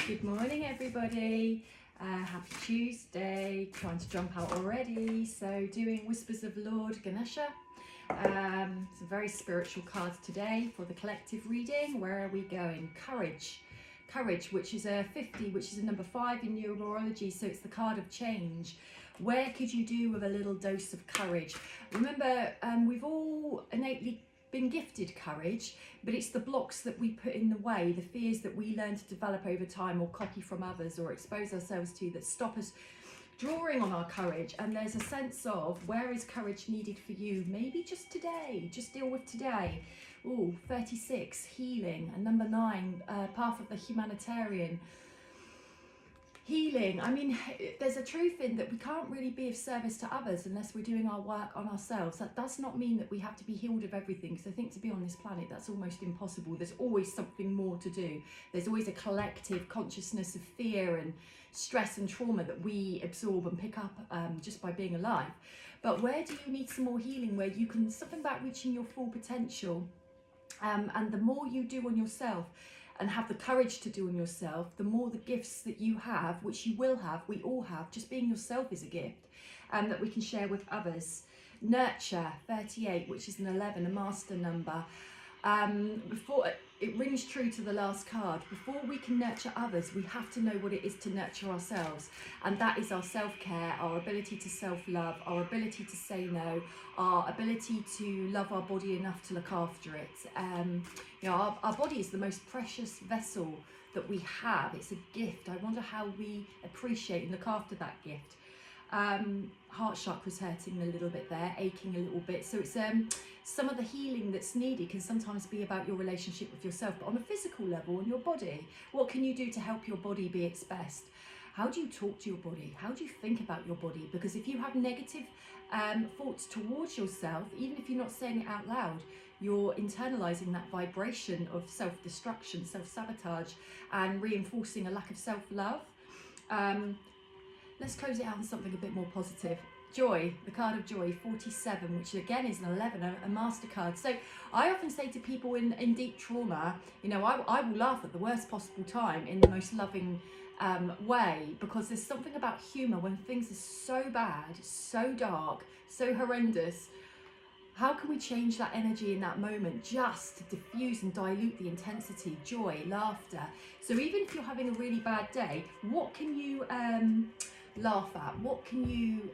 Good morning, everybody. Happy Tuesday. Trying to jump out already. So doing Whispers of Lord Ganesha. It's a very spiritual card today for the collective reading. Where are we going? Courage. Courage, which is a 50, which is a number 5 in numerology. So it's the card of change. Where could you do with a little dose of courage? Remember, we've all innately been gifted courage, but it's the blocks that we put in the way, the fears that we learn to develop over time or copy from others or expose ourselves to, that stop us drawing on our courage. And there's a sense of, where is courage needed for you? Maybe just today, just deal with today. Oh, 36, healing. And number 9, path of the humanitarian. Healing. I mean, there's a truth in that we can't really be of service to others unless we're doing our work on ourselves. That does not mean that we have to be healed of everything, because I think to be on this planet, that's almost impossible. There's always something more to do. There's always a collective consciousness of fear and stress and trauma that we absorb and pick up just by being alive. But where do you need some more healing, where you can, something about reaching your full potential, and the more you do on yourself and have the courage to do on yourself, the more the gifts that you have, which you will have, we all have, just being yourself is a gift, that we can share with others. Nurture, 38, which is an 11, a master number. Before it rings true to the last card, before we can nurture others, we have to know what it is to nurture ourselves, and that is our self-care, our ability to self-love, our ability to say no, our ability to love our body enough to look after it. You know, our body is the most precious vessel that we have. It's a gift. I wonder how we appreciate and look after that gift. Heart chakra's hurting a little bit there, aching a little bit. So it's some of the healing that's needed can sometimes be about your relationship with yourself, but on a physical level, in your body, what can you do to help your body be its best? How do you talk to your body? How do you think about your body? Because if you have negative thoughts towards yourself, even if you're not saying it out loud, you're internalizing that vibration of self-destruction, self-sabotage, and reinforcing a lack of self-love. Let's close it out on something a bit more positive. Joy, the card of joy, 47, which again is an 11, a MasterCard. So I often say to people in deep trauma, you know, I will laugh at the worst possible time in the most loving way, because there's something about humour when things are so bad, so dark, so horrendous. How can we change that energy in that moment just to diffuse and dilute the intensity? Joy, laughter. So even if you're having a really bad day, what can you laugh at? What can you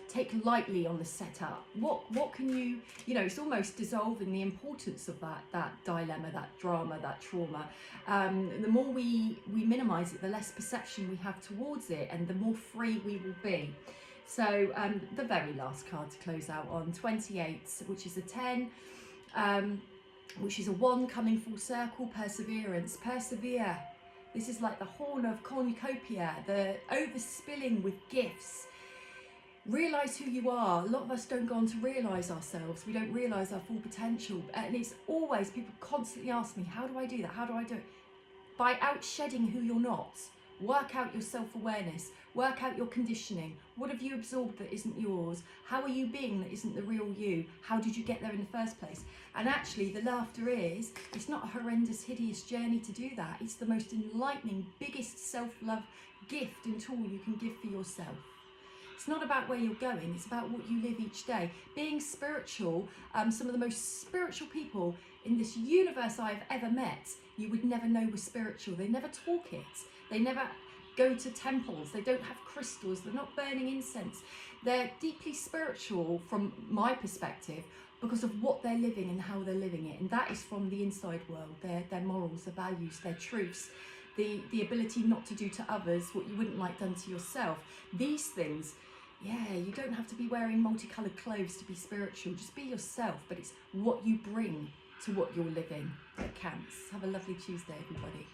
take lightly on the setup? What can you, you know, it's almost dissolving the importance of that dilemma, that drama, that trauma. The more we minimise it, the less perception we have towards it, and the more free we will be. So the very last card to close out on, 28, which is a 10, which is a 1 coming full circle, perseverance, persevere. This is like the horn of cornucopia, the overspilling with gifts. Realise who you are. A lot of us don't go on to realise ourselves. We don't realise our full potential. And it's always, people constantly ask me, how do I do that? How do I do it? By outshedding who you're not. Work out your self-awareness. Work out your conditioning. What have you absorbed that isn't yours? How are you being that isn't the real you? How did you get there in the first place? And actually, the laughter is, it's not a horrendous, hideous journey to do that. It's the most enlightening, biggest self-love gift and tool you can give for yourself. It's not about where you're going, it's about what you live each day. Being spiritual, some of the most spiritual people in this universe I've ever met, you would never know were spiritual. They never talk it. They never go to temples. They don't have crystals. They're not burning incense. They're deeply spiritual from my perspective because of what they're living and how they're living it. And that is from the inside world, their morals, their values, their truths, the ability not to do to others what you wouldn't like done to yourself. These things, yeah, you don't have to be wearing multicolored clothes to be spiritual. Just be yourself, but it's what you bring to what you're living that counts. Have a lovely Tuesday, everybody.